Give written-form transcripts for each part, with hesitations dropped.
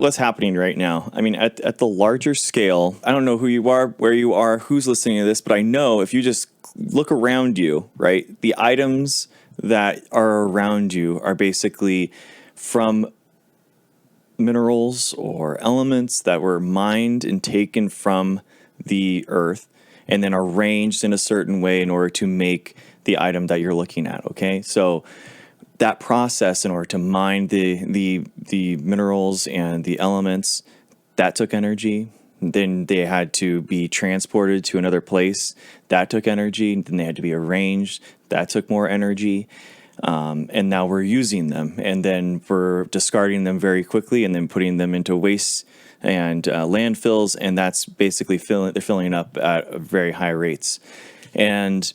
what's happening right now. I mean, at the larger scale, I don't know who you are, where you are, who's listening to this, but I know if you just look around you, right, the items that are around you are basically from minerals or elements that were mined and taken from the earth and then arranged in a certain way in order to make the item that you're looking at. Okay, so that process in order to mine the minerals and the elements, that took energy. Then they had to be transported to another place. That took energy. Then they had to be arranged. That took more energy. And now we're using them. And then we're discarding them very quickly and then putting them into waste and landfills. And that's basically they're filling up at very high rates. And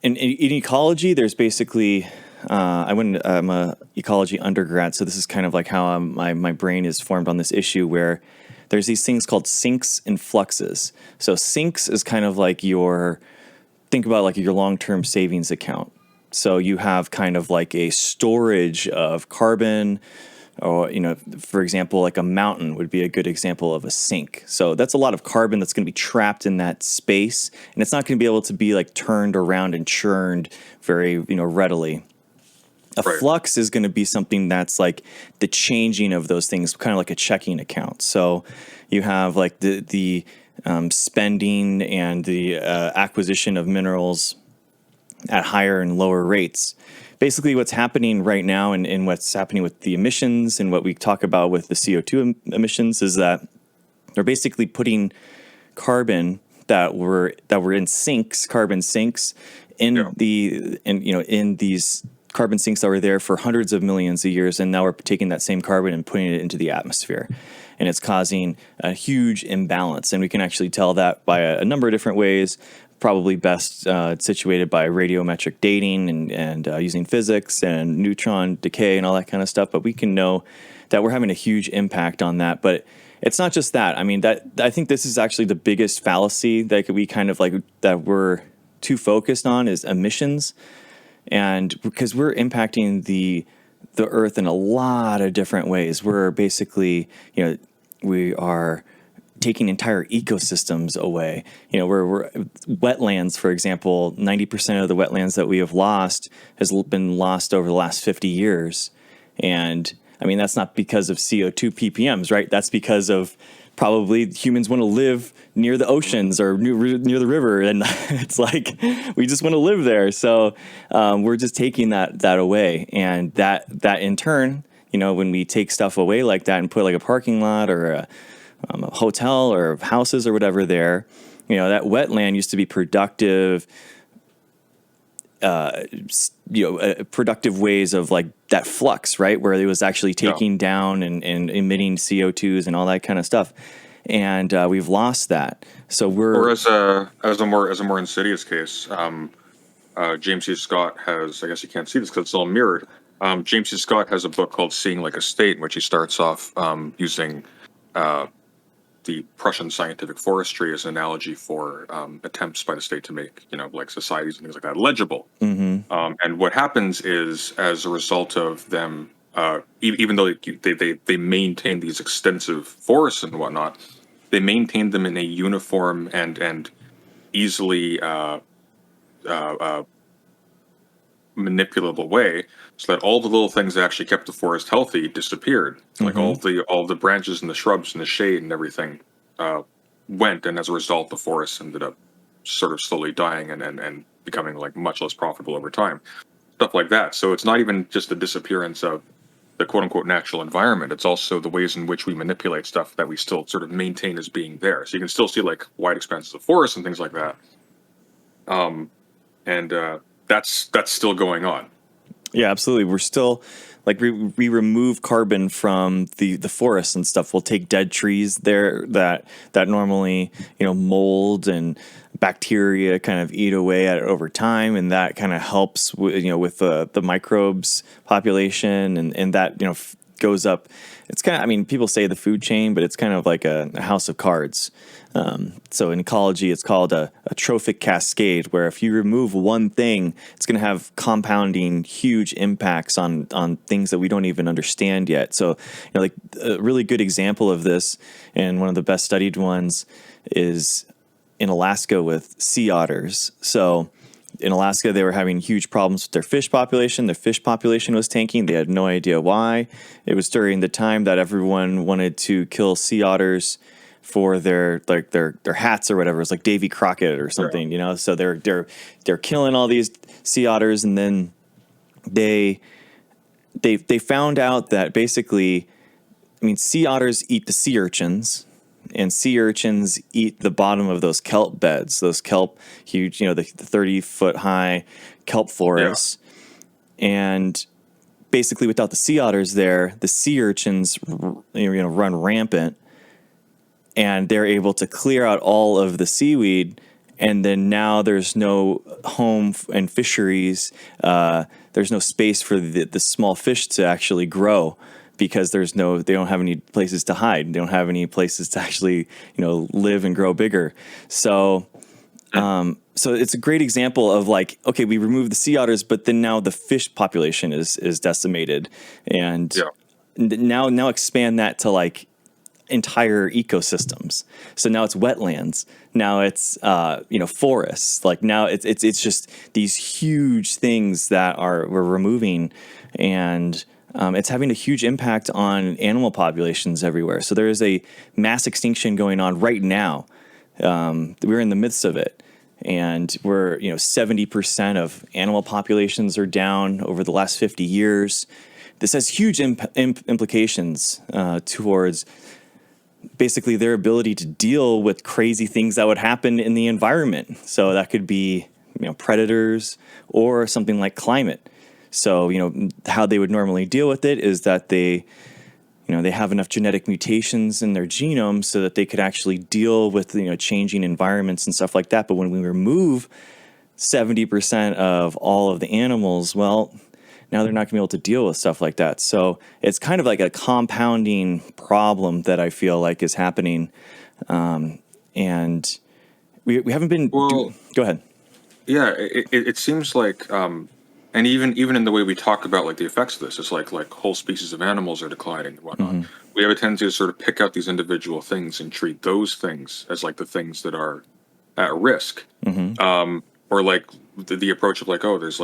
in ecology, there's basically... I'm a ecology undergrad, so this is kind of like how my brain is formed on this issue, where there's these things called sinks and fluxes. So sinks is kind of like think about like your long-term savings account. So you have kind of like a storage of carbon, or, for example, like a mountain would be a good example of a sink. So that's a lot of carbon that's going to be trapped in that space, and it's not going to be able to be like turned around and churned very, readily. A flux is going to be something that's like the changing of those things, kind of like a checking account. So you have like the spending and the acquisition of minerals at higher and lower rates. Basically, what's happening right now and what's happening with the emissions and what we talk about with the CO2 emissions is that they're basically putting carbon that were in sinks, carbon sinks, in these carbon sinks that were there for hundreds of millions of years, and now we're taking that same carbon and putting it into the atmosphere, and it's causing a huge imbalance. And we can actually tell that by a number of different ways, probably best situated by radiometric dating and using physics and neutron decay and all that kind of stuff. But we can know that we're having a huge impact on that. But it's not just that. I mean, I think this is actually the biggest fallacy that we kind of like that we're too focused on is emissions. And because we're impacting the earth in a lot of different ways, we're basically, we are taking entire ecosystems away. We're wetlands, for example, 90% of the wetlands that we have lost has been lost over the last 50 years. And I mean, that's not because of CO2 PPMs, right? That's because of probably humans want to live near the oceans or near the river, and it's like we just want to live there. So we're just taking that away, and that in turn, when we take stuff away like that and put like a parking lot or a hotel or houses or whatever there, that wetland used to be productive. Productive ways of like that flux, right? Where it was actually taking down and emitting CO2s and all that kind of stuff. And we've lost that. So or as a more insidious case, James C. Scott has, I guess you can't see this because it's all mirrored. James C. Scott has a book called Seeing Like a State, in which he starts off using the Prussian scientific forestry as an analogy for attempts by the state to make, like societies and things like that legible. Mm-hmm. And what happens is, as a result of them, even though they maintain these extensive forests and whatnot, they maintain them in a uniform and easily manipulable way, so that all the little things that actually kept the forest healthy disappeared. Like all the branches and the shrubs and the shade and everything went, and as a result, the forest ended up sort of slowly dying and becoming like much less profitable over time. Stuff like that. So it's not even just the disappearance of the quote unquote natural environment. It's also the ways in which we manipulate stuff that we still sort of maintain as being there. So you can still see like wide expanses of forest and things like that. That's still going on. Yeah, absolutely. We're still like we remove carbon from the forests and stuff. We'll take dead trees there that normally mold and bacteria kind of eat away at it over time, and that kind of helps with the microbes population and that goes up. It's kind of, I mean, people say the food chain, but it's kind of like a house of cards. So in ecology, it's called a trophic cascade, where if you remove one thing, it's going to have compounding huge impacts on things that we don't even understand yet. So, like a really good example of this, and one of the best studied ones, is in Alaska with sea otters. So in Alaska, they were having huge problems with their fish population. Their fish population was tanking. They had no idea why. It was during the time that everyone wanted to kill sea otters for their hats or whatever. It's like Davy Crockett or something, So they're killing all these sea otters, and then they found out that basically, I mean, sea otters eat the sea urchins, and sea urchins eat the bottom of those kelp beds, those kelp, huge, the 30-foot high kelp forests. Yeah. And basically, without the sea otters there, the sea urchins run rampant, and they're able to clear out all of the seaweed. And then now there's no home and fisheries. There's no space for the small fish to actually grow, because they don't have any places to hide. They don't have any places to actually, live and grow bigger. So, so it's a great example of like, okay, we remove the sea otters, but then now the fish population is decimated, and now expand that to like entire ecosystems. So now it's wetlands. Now it's forests. Like now it's just these huge things that we're removing, and it's having a huge impact on animal populations everywhere. So there is a mass extinction going on right now. We're in the midst of it, and we're 70% of animal populations are down over the last 50 years. This has huge implications towards basically their ability to deal with crazy things that would happen in the environment. So that could be predators or something like climate. So, how they would normally deal with it is that they have enough genetic mutations in their genome so that they could actually deal with, changing environments and stuff like that. But when we remove 70% of all of the animals, well, now they're not going to be able to deal with stuff like that. So it's kind of like a compounding problem that I feel like is happening. And we haven't been... Go ahead. Yeah, it seems like... and even in the way we talk about like the effects of this, it's like whole species of animals are declining and whatnot. Mm-hmm. We have a tendency to sort of pick out these individual things and treat those things as like the things that are at risk. Mm-hmm. Or like the approach of like, oh, there's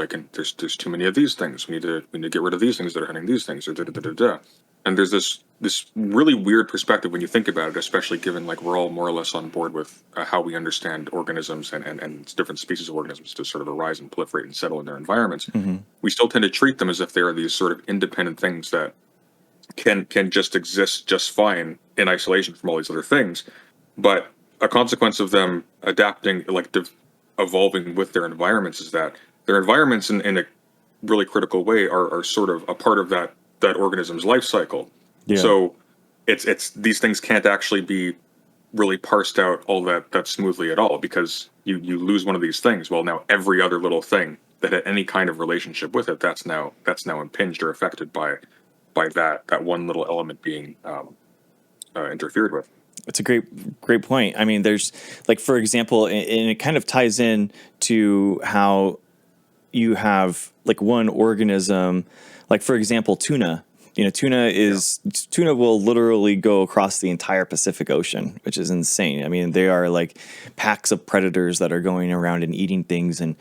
too many of these things. We need to get rid of these things that are hunting these things, or da da da da da. And there's this really weird perspective when you think about it, especially given like we're all more or less on board with how we understand organisms and different species of organisms to sort of arise and proliferate and settle in their environments. Mm-hmm. We still tend to treat them as if they are these sort of independent things that can just exist just fine in isolation from all these other things. But a consequence of them adapting, evolving with their environments, is that their environments in a really critical way are sort of a part of that organism's life cycle. Yeah. So it's these things can't actually be really parsed out all that smoothly at all, because you lose one of these things. Well, now every other little thing that had any kind of relationship with it, that's now impinged or affected by that one little element being interfered with. It's a great point. I mean, there's like, for example, and it kind of ties in to how you have like one organism, like for example, tuna. Tuna will literally go across the entire Pacific Ocean, which is insane. I mean, they are like packs of predators that are going around and eating things, and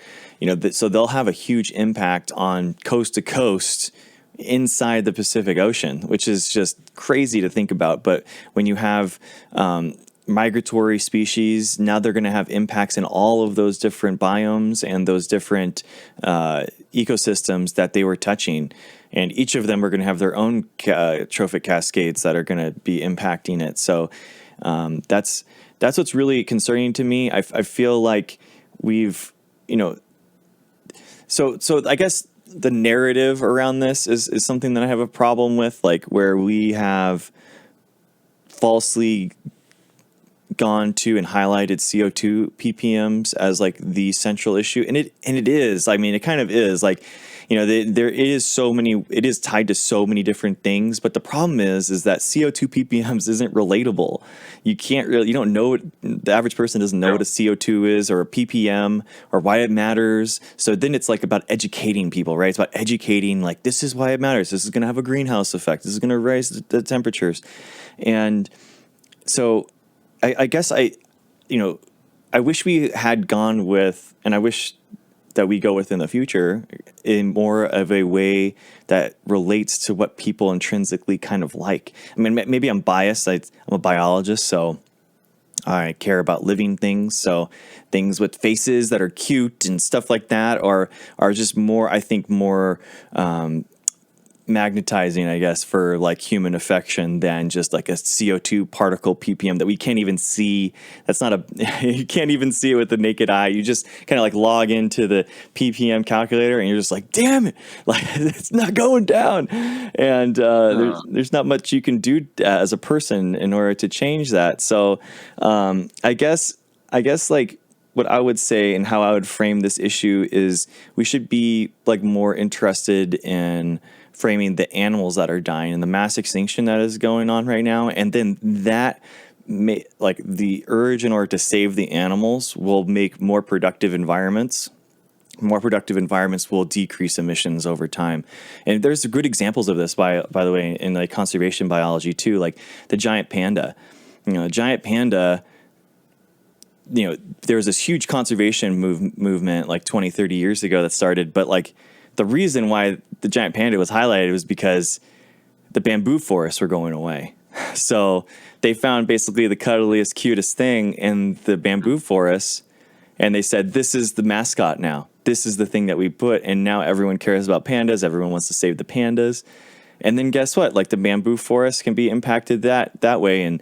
so they'll have a huge impact on coast to coast inside the Pacific Ocean, which is just crazy to think about. But when you have migratory species, now they're going to have impacts in all of those different biomes and those different ecosystems that they were touching. And each of them are going to have their own trophic cascades that are going to be impacting it. So that's what's really concerning to me. I feel like we've, so I guess the narrative around this is something that I have a problem with, like where we have falsely gone to and highlighted CO2 PPMs as like the central issue. And it is, I mean, it kind of is like, there is so many, it is tied to so many different things, but the problem is that CO2 ppms isn't relatable. You can't really, you don't know what, the average person doesn't know what a CO2 is or a ppm or why it matters. So then it's like about educating people, right? It's about educating, like, this is why it matters. This is going to have a greenhouse effect. This is going to raise the temperatures. And so I guess I wish we had gone with, and I wish that we go with in the future in more of a way that relates to what people intrinsically kind of like. I mean, maybe I'm biased. I'm a biologist, so I care about living things. So things with faces that are cute and stuff like that are just more, I think, more magnetizing, I guess, for like human affection than just like a CO2 particle ppm that we can't even see. That's not a, you can't even see it with the naked eye. You just kind of like log into the ppm calculator and you're just like, damn it, like it's not going down. And there's not much you can do as a person in order to change that. So I guess like what I would say and how I would frame this issue is we should be like more interested in framing the animals that are dying and the mass extinction that is going on right now. And then that like the urge in order to save the animals will make more productive environments. More productive environments will decrease emissions over time. And there's good examples of this, by the way, in like conservation biology too, like the giant panda. Giant panda, there was this huge conservation movement like 20, 30 years ago that started, but like the reason why the giant panda was highlighted was because the bamboo forests were going away. So they found basically the cuddliest, cutest thing in the bamboo forests, and they said, this is the mascot now. This is the thing that we put, and now everyone cares about pandas. Everyone wants to save the pandas. And then guess what? Like the bamboo forest can be impacted that way, and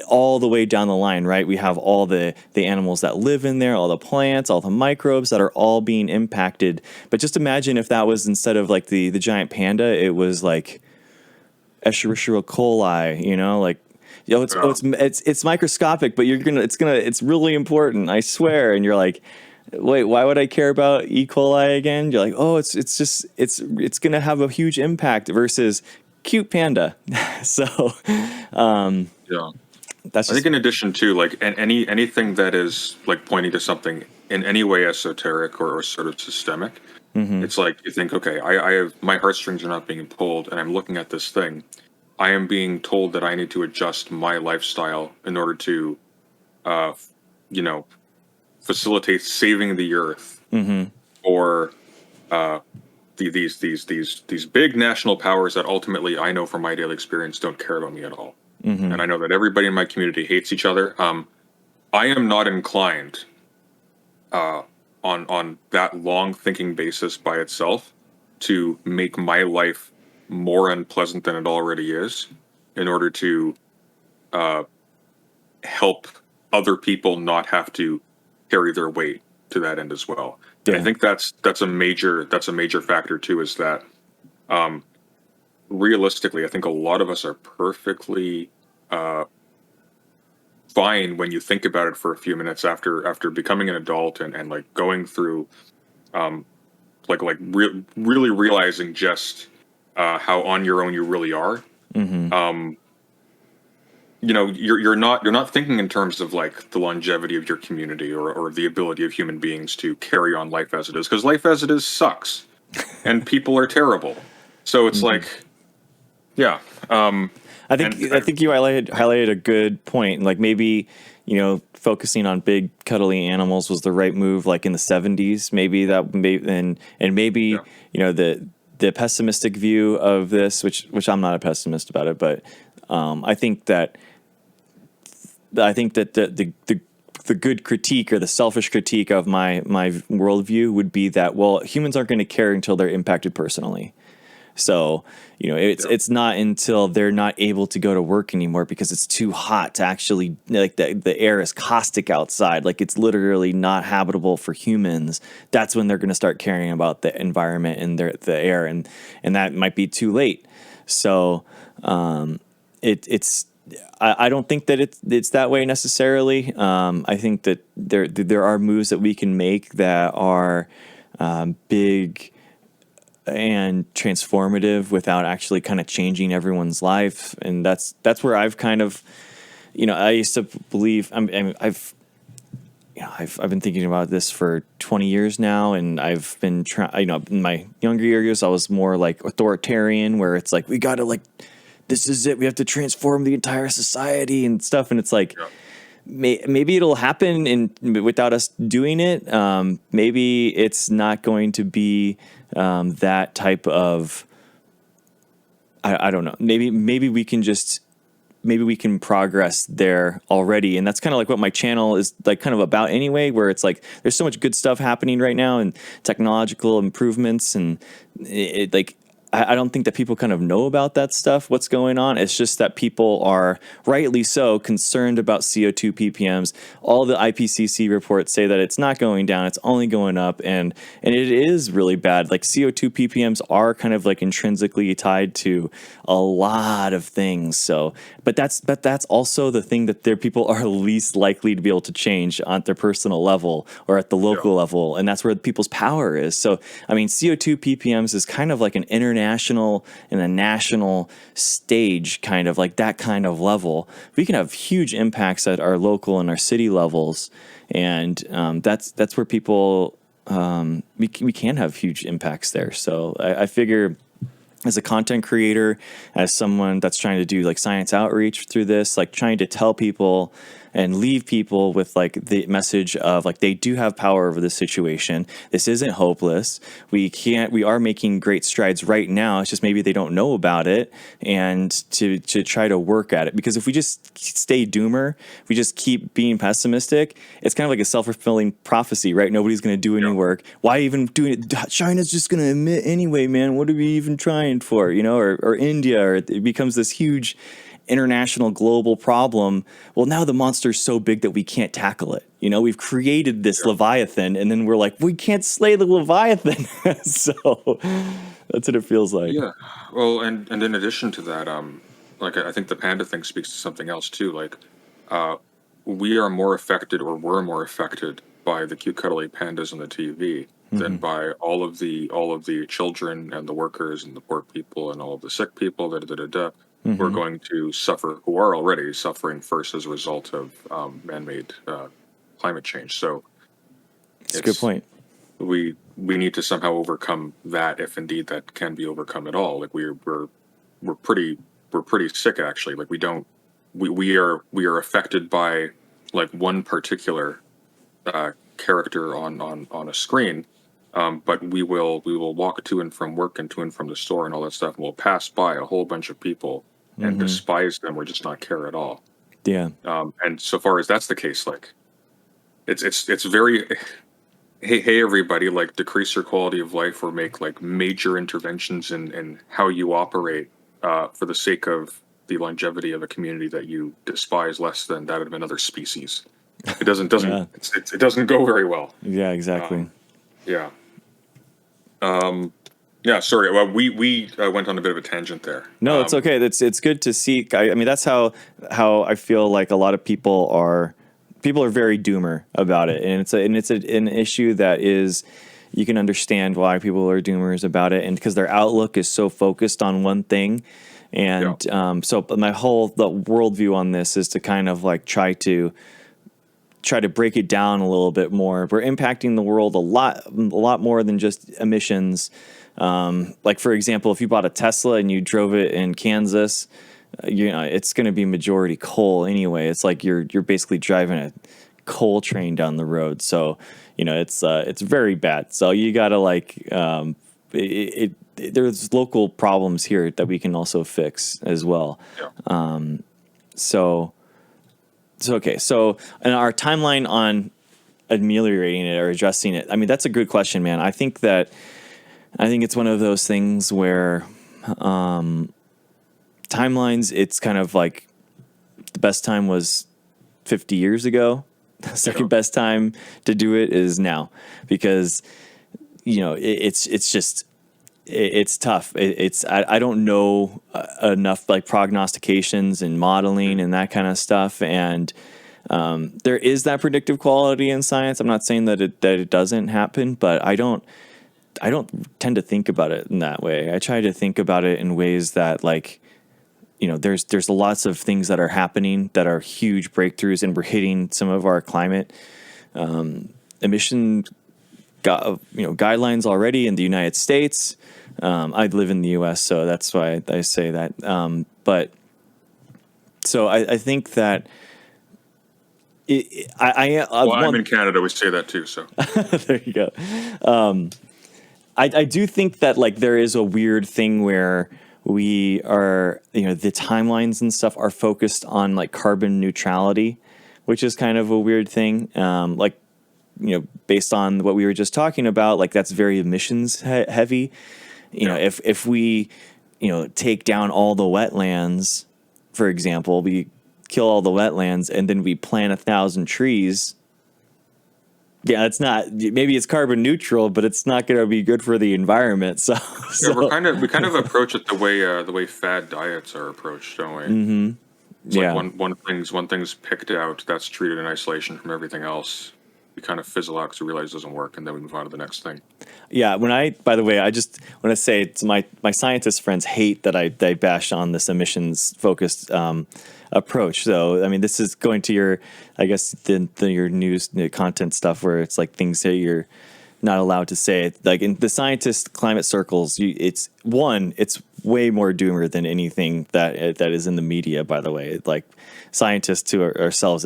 all the way down the line, right? We have all the animals that live in there, all the plants, all the microbes that are all being impacted. But just imagine if that was, instead of like the giant panda, it was like Escherichia coli. It's microscopic, but it's really important, I swear. And you're like, wait, why would I care about E. coli again? You're like, oh, it's going to have a huge impact versus cute panda. So, Yeah. That's I think in addition to like anything that is like pointing to something in any way esoteric or sort of systemic, it's like you think, okay, I have, my heartstrings are not being pulled, and I'm looking at this thing. I am being told that I need to adjust my lifestyle in order to, facilitate saving the earth, or these big national powers that ultimately I know from my daily experience don't care about me at all. And I know that everybody in my community hates each other. I am not inclined on that long thinking basis by itself to make my life more unpleasant than it already is in order to help other people not have to carry their weight to that end as well. And I think that's a major factor too, is that realistically, I think a lot of us are perfectly fine when you think about it for a few minutes after becoming an adult and like going through really realizing just how on your own you really are. You're not thinking in terms of like the longevity of your community or the ability of human beings to carry on life as it is, because life as it is sucks and people are terrible. So it's like, yeah. I think you highlighted a good point. Like maybe, focusing on big cuddly animals was the right move, like in the 70s, maybe the pessimistic view of this, which I'm not a pessimist about it, but I think that the good critique or the selfish critique of my worldview would be that, well, humans aren't going to care until they're impacted personally. So, it's not until they're not able to go to work anymore because it's too hot to actually, like the air is caustic outside, like it's literally not habitable for humans. That's when they're going to start caring about the environment and the air, and that might be too late. So, I don't think that it's that way necessarily. I think that there are moves that we can make that are big and transformative without actually kind of changing everyone's life. And that's where I've kind of, I used to believe I've been thinking about this for 20 years now, and I've been trying, in my younger years, I was more like authoritarian, where it's like, we got to this is it. We have to transform the entire society and stuff. And it's like, maybe it'll happen without us doing it. Maybe it's not going to be that type of, I don't know. Maybe we can progress there already. And that's kind of like what my channel is like kind of about anyway, where it's like, there's so much good stuff happening right now and technological improvements. And I don't think that people kind of know about that stuff, what's going on. It's just that people are rightly so concerned about CO2 PPMs. All the IPCC reports say that it's not going down, it's only going up. And it is really bad. Like CO2 PPMs are kind of like intrinsically tied to a lot of things. So, but that's also the thing that their people are least likely to be able to change on their personal level or at the local level. And that's where people's power is. So, I mean, CO2 PPMs is kind of like an international and a national stage, kind of like that kind of level. We can have huge impacts at our local and our city levels, and that's where people we can have huge impacts there. So I figure, as a content creator, as someone that's trying to do like science outreach through this, like trying to tell people and leave people with like the message of like, they do have power over this situation. This isn't hopeless. We are making great strides right now. It's just maybe they don't know about it, and to try to work at it. Because if we just stay doomer, if we just keep being pessimistic, it's kind of like a self-fulfilling prophecy, right? Nobody's going to do any work. Why even do it? China's just going to emit anyway, man. What are we even trying for? Or India, or it becomes this huge international global problem. Well, now the monster's so big that we can't tackle it. We've created this Leviathan, and then we're like, we can't slay the Leviathan. So that's what it feels like. Yeah. Well, and in addition to that, like I think the panda thing speaks to something else too. Like, we are more affected, or were more affected, by the cute cuddly pandas on the TV than by all of the children and the workers and the poor people and all of the sick people who are going to suffer, who are already suffering first as a result of man-made climate change. So That's a good point. We need to somehow overcome that, if indeed that can be overcome at all. Like we're pretty sick, actually. Like we are affected by like one particular character on a screen. But we will walk to and from work and to and from the store and all that stuff, and we'll pass by a whole bunch of people and despise them, or just not care at all. Yeah. And so far as that's the case, like it's very, hey everybody, like decrease your quality of life or make like major interventions in how you operate for the sake of the longevity of a community that you despise less than that of another species. It doesn't it doesn't go very well. Yeah, exactly. Yeah. Yeah, sorry. Well, we went on a bit of a tangent there. No, it's okay. It's good to see. I mean, that's how I feel like a lot of people are very doomer about it, and it's an issue that is, you can understand why people are doomers about it, and because their outlook is so focused on one thing. And so my whole worldview on this is to kind of like try to break it down a little bit more. We're impacting the world a lot more than just emissions. Like, for example, if you bought a Tesla and you drove it in Kansas, it's going to be majority coal anyway. It's like you're basically driving a coal train down the road. So, it's very bad. So you got to there's local problems here that we can also fix as well. Yeah. Okay. So, and our timeline on ameliorating it or addressing it, I mean, that's a good question, man. I think it's one of those things where timelines, it's kind of like the best time was 50 years ago. The second best time to do it is now, because, it's tough. I don't know enough like prognostications and modeling and that kind of stuff. And there is that predictive quality in science. I'm not saying that it doesn't happen, but I don't don't tend to think about it in that way. I try to think about it in ways that, like, there's lots of things that are happening that are huge breakthroughs, and we're hitting some of our climate emission guidelines already in the United States. I live in the U.S., so that's why I say that. But so I think that I'm in Canada. We say that too. So there you go. I do think that, like, there is a weird thing where we are, the timelines and stuff are focused on, like, carbon neutrality, which is kind of a weird thing. Like, based on what we were just talking about, like, that's very emissions heavy. If we, take down all the wetlands, for example, we kill all the wetlands and then we plant 1,000 trees. Yeah, it's not. Maybe it's carbon neutral, but it's not going to be good for the environment. So we kind of approach it the way fad diets are approached, don't we? Mm-hmm. It's like one thing's picked out, that's treated in isolation from everything else. We kind of fizzle out because we realize it doesn't work, and then we move on to the next thing. Yeah. By the way, I just want to say to my scientist friends hate that I bash on this emissions focused approach. So, I mean, this is going to your, I guess, your news content stuff where it's like things that you're not allowed to say. Like in the scientist climate circles, it's way more doomer than anything that is in the media. By the way, like scientists to ourselves,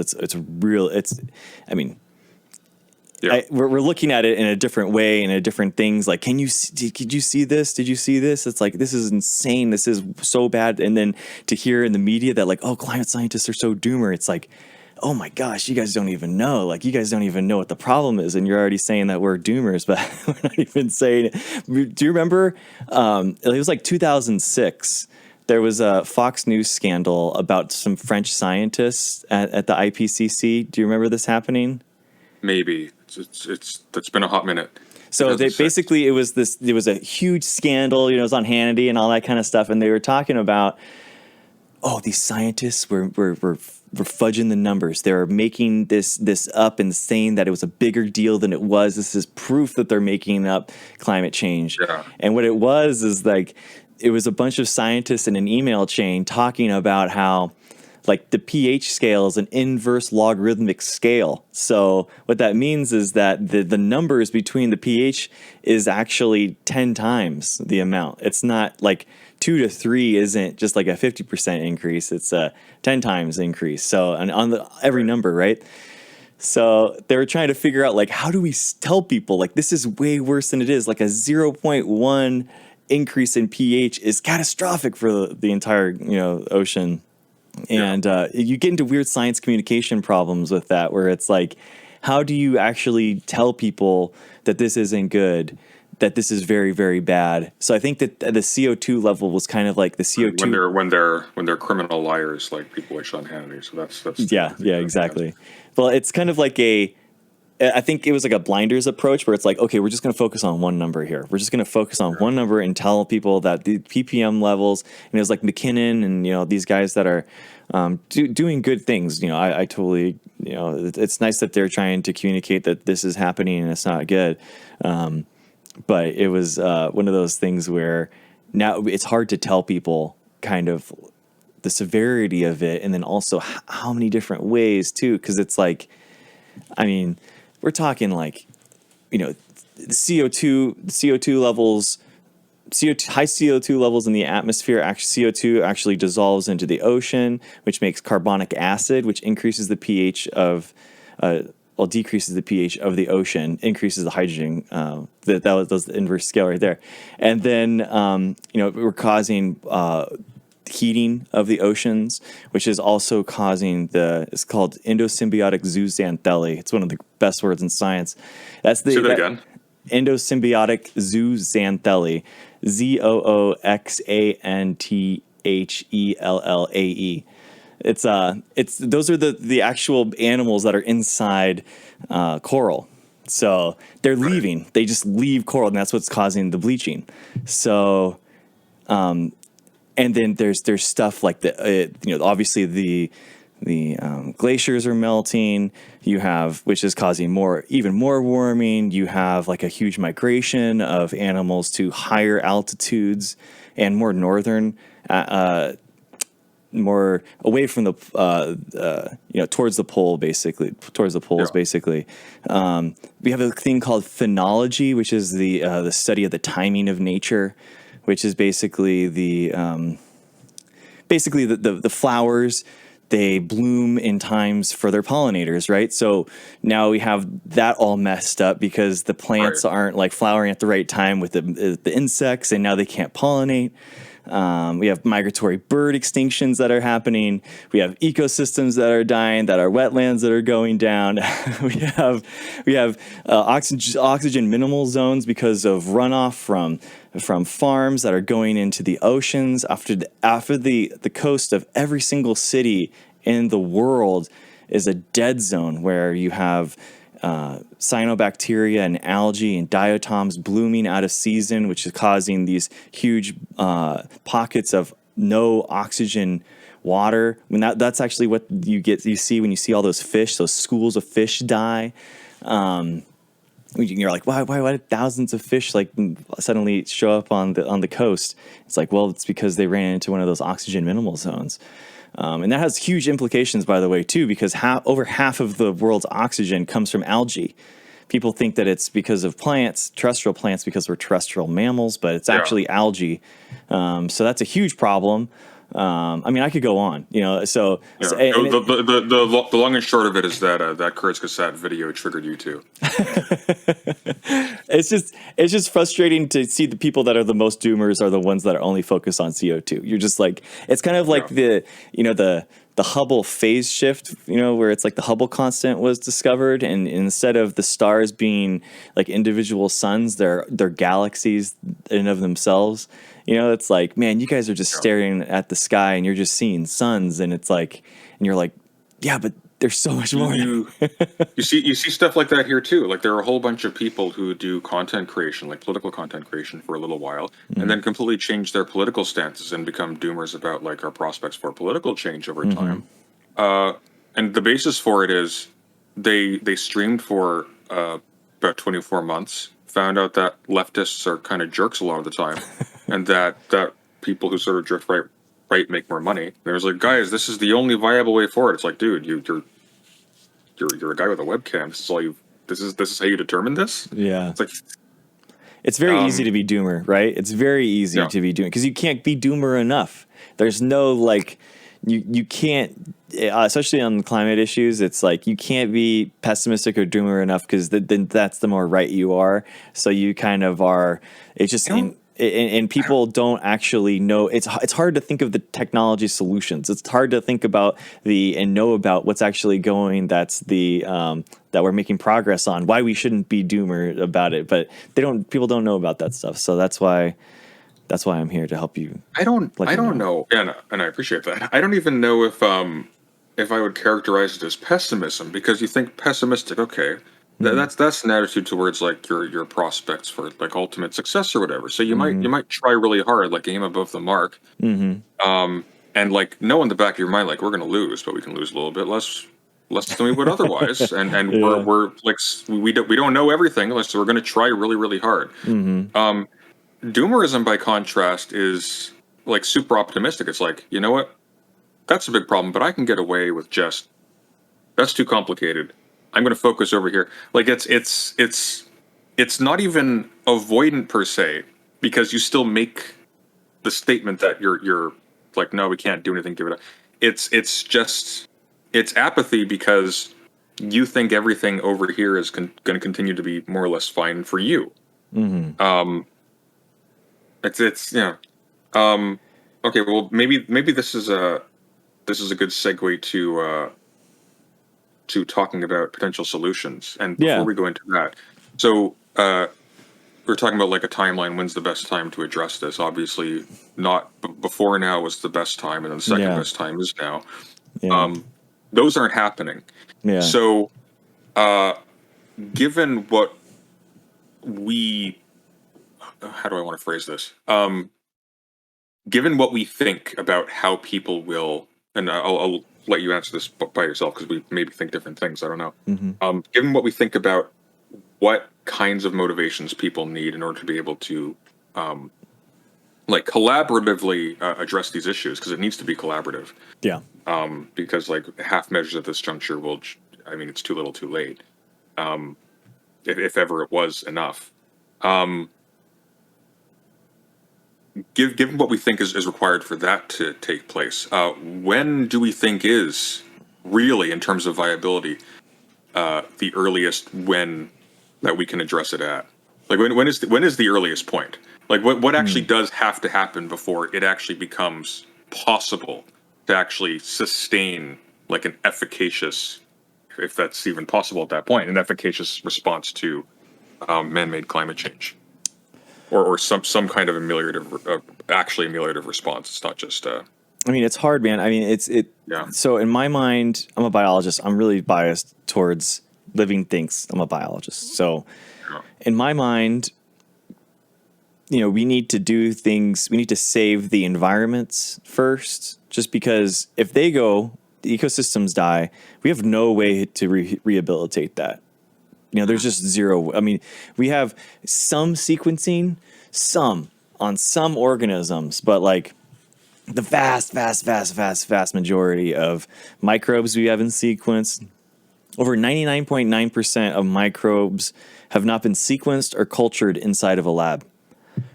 Yeah. We're looking at it in a different way and different things. Like, did you see this? Did you see this? It's like, this is insane. This is so bad. And then to hear in the media that, like, oh, climate scientists are so doomer. It's like, oh my gosh, you guys don't even know. Like, you guys don't even know what the problem is. And you're already saying that we're doomers, but we're not even saying it. Do you remember? It was like 2006. There was a Fox News scandal about some French scientists at the IPCC. Do you remember this happening? Maybe. It's been a hot minute. So it was a huge scandal, it was on Hannity and all that kind of stuff. And they were talking about, oh, these scientists were fudging the numbers. They're making this up and saying that it was a bigger deal than it was. This is proof that they're making up climate change. Yeah. And what it was is, like, it was a bunch of scientists in an email chain talking about how, like, the pH scale is an inverse logarithmic scale. So what that means is that the numbers between the pH is actually 10 times the amount. It's not like 2 to 3 isn't just like a 50% increase. It's a 10 times increase. So on every number, right? So they were trying to figure out, like, how do we tell people, like, this is way worse than it is? Like, a 0.1 increase in pH is catastrophic for the entire, ocean. And you get into weird science communication problems with that, where it's like, how do you actually tell people that this isn't good, that this is very, very bad? So I think that the CO2 level was kind of like the CO2 when they're criminal liars, like people like Sean Hannity. So that's yeah, exactly. Well, it's kind of like I think it was like a blinders approach where it's like, okay, we're just going to focus on one number here. We're just going to focus on one number and tell people that the PPM levels, and it was like McKinnon and, these guys that are doing good things. I totally, it's nice that they're trying to communicate that this is happening and it's not good. But it was one of those things where now it's hard to tell people kind of the severity of it, and then also how many different ways too, because it's like, I mean, we're talking like, the CO2 levels, high CO2 levels in the atmosphere. CO2 actually dissolves into the ocean, which makes carbonic acid, which increases the pH decreases the pH of the ocean, increases the hydrogen. That was the inverse scale right there. And then, we're causing heating of the oceans, which is also causing it's called endosymbiotic zooxanthellae. It's one of the best words in science. Say that again. Endosymbiotic zooxanthellae, zooxanthellae. Those are the actual animals that are inside coral. So they're leaving. They just leave coral, and that's what's causing the bleaching. So, and then there's stuff like obviously glaciers are melting. You have, which is causing even more warming. You have like a huge migration of animals to higher altitudes and more northern, more away from the, towards the pole, basically, towards the poles, Yeah. basically. We have a thing called phenology, which is the study of the timing of nature, which is basically the flowers, they bloom in times for their pollinators, right? So now we have that all messed up because the plants Right. aren't like flowering at the right time with the insects, and now they can't pollinate. We have migratory bird extinctions that are happening. We have ecosystems that are dying, that are wetlands that are going down. we have oxygen minimal zones because of runoff from farms that are going into the oceans. After the coast of every single city in the world is a dead zone where you have cyanobacteria and algae and diatoms blooming out of season, which is causing these huge pockets of no oxygen water. I mean, that's actually what you see when you see all those fish, those schools of fish die. You're like, why did thousands of fish like suddenly show up on the coast? It's like, well, it's because they ran into one of those oxygen minimal zones. And that has huge implications, by the way, too, because over half of the world's oxygen comes from algae. People think that it's because of plants, terrestrial plants, because we're terrestrial mammals, but it's Yeah. actually algae. So that's a huge problem. I mean, I could go on, so, Yeah. so and it, The long and short of it is that that Kurtz cassette video triggered you too. it's just frustrating to see the people that are the most doomers are the ones that are only focused on CO2. You're just like, it's kind of like Yeah. the Hubble phase shift, where it's like the Hubble constant was discovered, and instead of the stars being like individual suns, they're galaxies in and of themselves. It's like, man, you guys are just Yeah. staring at the sky and you're just seeing suns, and it's like, and you're like, yeah, but there's so much more. You you see stuff like that here too. Like there are a whole bunch of people who do content creation, like political content creation, for a little while, and then completely change their political stances and become doomers about like our prospects for political change over time. And the basis for it is they streamed for about 24 months, found out that leftists are kind of jerks a lot of the time, and that people who sort of drift right make more money. There's like, guys, this is the only viable way forward. It's like, dude, you're a guy with a webcam. This is all you. This is how you determine this. Yeah. It's like, It's very easy to be doomer, right? It's very easy yeah, to be doomer because you can't be doomer enough. There's no like, you can't, especially on climate issues. It's like you can't be pessimistic or doomer enough because then that's the more right you are. So you kind of are. It's just I don't. and people don't actually know. It's hard to think of the technology solutions. It's hard to think about and know about what's actually going. That's that we're making progress on. Why we shouldn't be doomer about it, but people don't know about that stuff. So that's why I'm here to help you. I don't know, and I appreciate that. I don't even know if I would characterize it as pessimism, because you think pessimistic, okay, that's an attitude towards like your prospects for like ultimate success or whatever. So you might try really hard, like aim above the mark, and like know in the back of your mind like we're gonna lose, but we can lose a little bit less than we would otherwise, and Yeah. we're like we don't know everything, so we're gonna try really hard. Doomerism, by contrast, is like super optimistic. It's like, you know what? That's a big problem, but I can get away with just that's too complicated. I'm going to focus over here. Like it's not even avoidant per se, because you still make the statement that you're like, no, we can't do anything. Give it up. It's apathy because you think everything over here is going to continue to be more or less fine for you. It's okay, well, maybe this is a good segue to talking about potential solutions. And before Yeah. we go into that, so we're talking about like a timeline. When's the best time to address this? Obviously, not before now was the best time, and then the second Yeah. best time is now. Yeah. Those aren't happening. Yeah. So, given what we, how do I want to phrase this? Given what we think about how people will, and I'll let you answer this by yourself because we maybe think different things. I don't know. Given what we think about what kinds of motivations people need in order to be able to like collaboratively address these issues, because it needs to be collaborative. Yeah. Because like half measures at this juncture will, I mean, it's too little, too late. If ever it was enough. Given what we think is required for that to take place, when do we think is really, in terms of viability, the earliest when that we can address it at? Like when is the earliest point? Like what actually does have to happen before it actually becomes possible to actually sustain like an efficacious, if that's even possible at that point, an efficacious response to man-made climate change, or some kind of actually ameliorative response. It's not just. I mean, it's hard, man. I mean, Yeah. So in my mind, I'm a biologist. I'm really biased towards living things. I'm a biologist. So in my mind, we need to do things. We need to save the environments first, just because if they go, the ecosystems die, we have no way to rehabilitate that. There's just zero. I mean, we have some sequencing, on some organisms, but like the vast majority of microbes we have in sequence, over 99.9% of microbes have not been sequenced or cultured inside of a lab.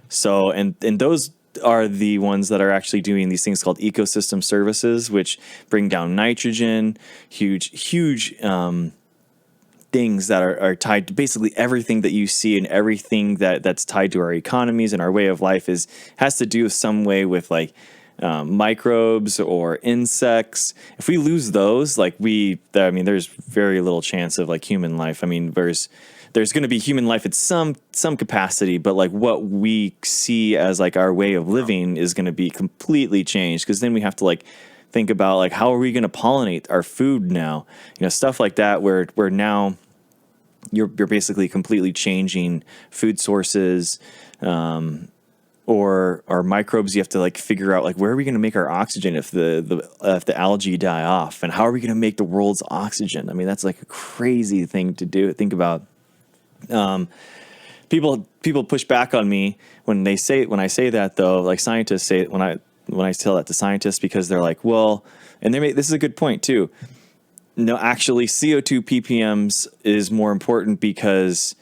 So, and those are the ones that are actually doing these things called ecosystem services, which bring down nitrogen, huge things that are tied to basically everything that you see, and everything that's tied to our economies and our way of life has to do some way with like microbes or insects. If we lose those, there's very little chance of like human life. I mean, there's going to be human life at some capacity, but like what we see as like our way of living is going to be completely changed, because then we have to like think about like how are we going to pollinate our food now, stuff like that, where now you're basically completely changing food sources, or microbes. You have to like figure out like where are we going to make our oxygen if the algae die off, and how are we going to make the world's oxygen? I mean, that's like a crazy thing to do. Think about. People push back on me when I say that, though. Like scientists say when I tell that to scientists, because they're like, well, and this is a good point too. No, actually, CO2 PPMs is more important because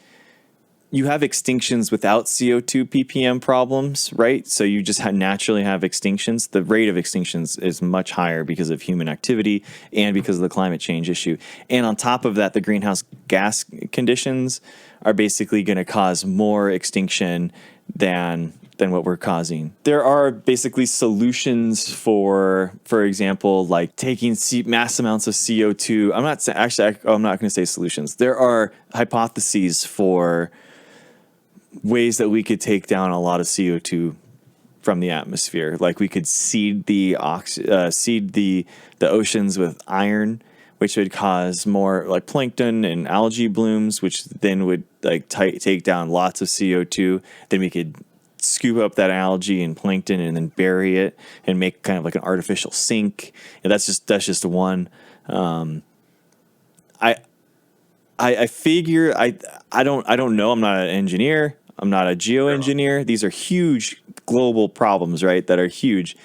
you have extinctions without CO2 PPM problems, right? So you just naturally have extinctions. The rate of extinctions is much higher because of human activity and because of the climate change issue. And on top of that, the greenhouse gas conditions are basically going to cause more extinction than what we're causing. There are basically solutions for example, like taking mass amounts of CO2. I'm not going to say solutions. There are hypotheses for ways that we could take down a lot of CO2 from the atmosphere. Like we could seed the oceans with iron, which would cause more like plankton and algae blooms, which then would like take down lots of CO2. Then we could scoop up that algae and plankton and then bury it and make kind of like an artificial sink. And that's just one. I figure I don't know. I'm not an engineer. I'm not a geoengineer. These are huge global problems, right? That are huge.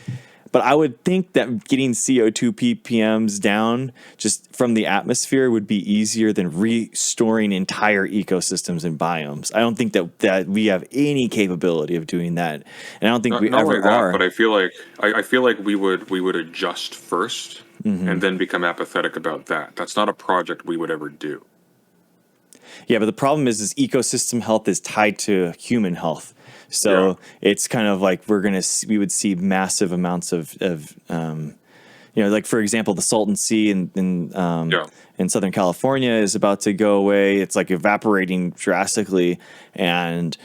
But I would think that getting CO2 ppms down just from the atmosphere would be easier than restoring entire ecosystems and biomes. I don't think that we have any capability of doing that, and I don't think we ever are. But I feel like we would adjust first, and then become apathetic about that. That's not a project we would ever do. Yeah, but the problem is ecosystem health is tied to human health. So it's kind of like we would see massive amounts of like for example, the Salton Sea in Southern California is about to go away. It's like evaporating drastically, and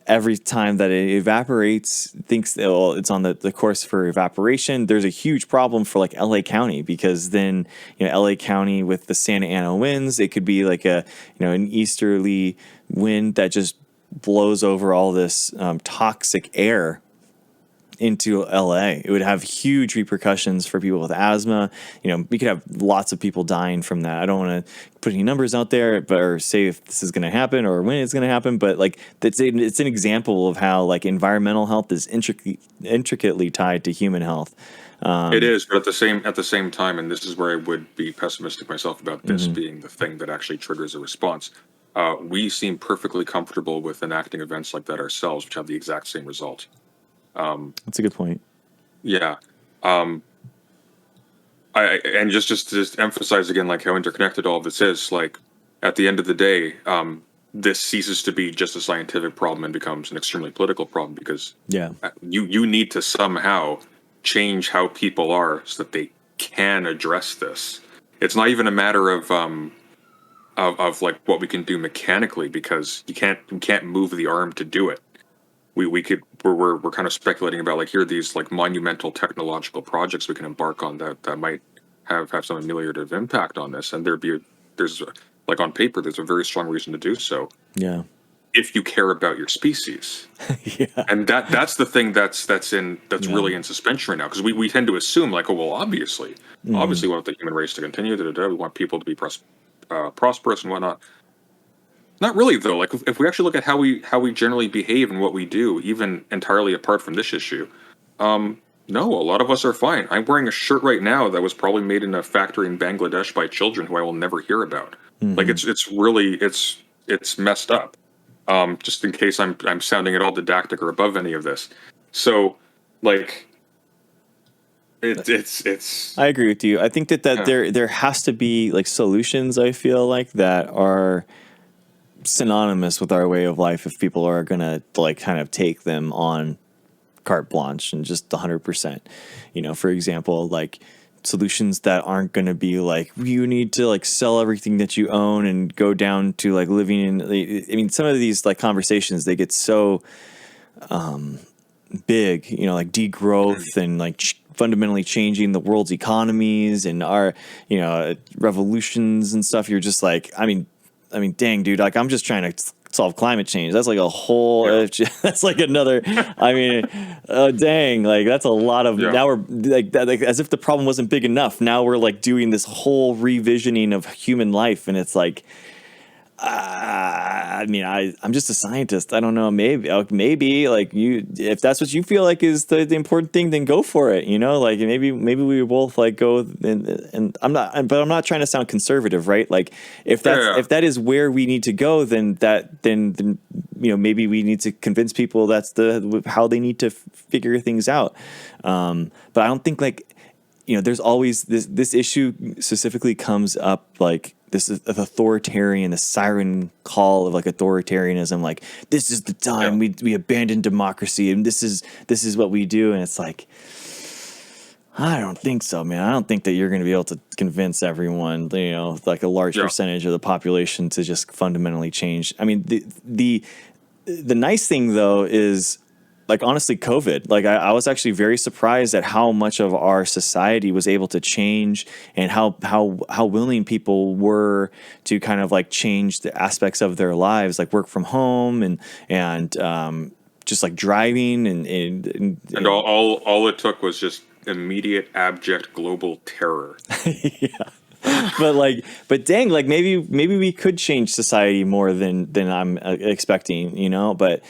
every time that it evaporates, thinks it's on the course for evaporation. There's a huge problem for like LA County, because then LA County with the Santa Ana winds, it could be like an easterly wind that just blows over all this toxic air, into LA. It would have huge repercussions for people with asthma. We could have lots of people dying from that. I don't want to put any numbers out there, or say if this is going to happen or when it's going to happen. But like it's an example of how like environmental health is intricately tied to human health. It is, but at the same time, and this is where I would be pessimistic myself about this being the thing that actually triggers a response. We seem perfectly comfortable with enacting events like that ourselves, which have the exact same result. That's a good point. Yeah. And just to emphasize again, like how interconnected all of this is. Like at the end of the day, this ceases to be just a scientific problem and becomes an extremely political problem because you need to somehow change how people are so that they can address this. It's not even a matter of like what we can do mechanically because we can't move the arm to do it. We're kind of speculating about like here are these like monumental technological projects we can embark on that might have some ameliorative impact on this, and there's like on paper there's a very strong reason to do so. Yeah. If you care about your species. Yeah. And that's the thing that's really in suspension right now because we tend to assume like, oh well, obviously we want the human race to continue. We want people to be prosperous and whatnot. Not really though. Like if we actually look at how we generally behave and what we do, even entirely apart from this issue, no, a lot of us are fine. I'm wearing a shirt right now that was probably made in a factory in Bangladesh by children who I will never hear about. Like it's really messed up. Just in case I'm sounding at all didactic or above any of this. So, like, it's. I agree with you. I think that there has to be like solutions. I feel like that are synonymous with our way of life. If people are gonna like kind of take them on carte blanche and just 100%. For example, like solutions that aren't going to be like you need to like sell everything that you own and go down to like living in. I mean, some of these like conversations they get so big, like degrowth and like fundamentally changing the world's economies and our revolutions and stuff. You're just like, I mean, dang, dude, like I'm just trying to solve climate change. That's like a whole, that's like another, I mean, dang, like that's a lot of, now we're like, as if the problem wasn't big enough. Now we're like doing this whole revisioning of human life. And it's like, I mean, I'm just a scientist. I don't know. Maybe like if that's what you feel like is the important thing, then go for it. Like maybe we both like go and I'm not trying to sound conservative, right? Like if that is where we need to go, then maybe we need to convince people that's how they need to figure things out. But I don't think like, there's always this issue specifically comes up like this is authoritarian, the siren call of like authoritarianism. Like this is the time we abandon democracy and this is what we do. And it's like, I don't think so, man. I don't think that you're going to be able to convince everyone, like a large percentage of the population to just fundamentally change. I mean, the nice thing though is, like, honestly, COVID, like I was actually very surprised at how much of our society was able to change and how willing people were to kind of like change the aspects of their lives, like work from home and just like driving and all it took was just immediate abject global terror. Yeah. but dang, like maybe we could change society more than I'm expecting, but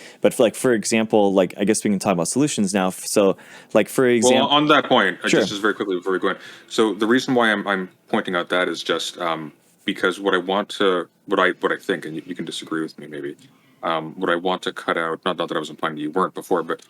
for example, like I guess we can talk about solutions now. So like for example, on that point, sure. Just very quickly before we go in. So the reason why I'm pointing out that is just because what I think, and you can disagree with me maybe, what I want to cut out, not that I was implying that you weren't before, but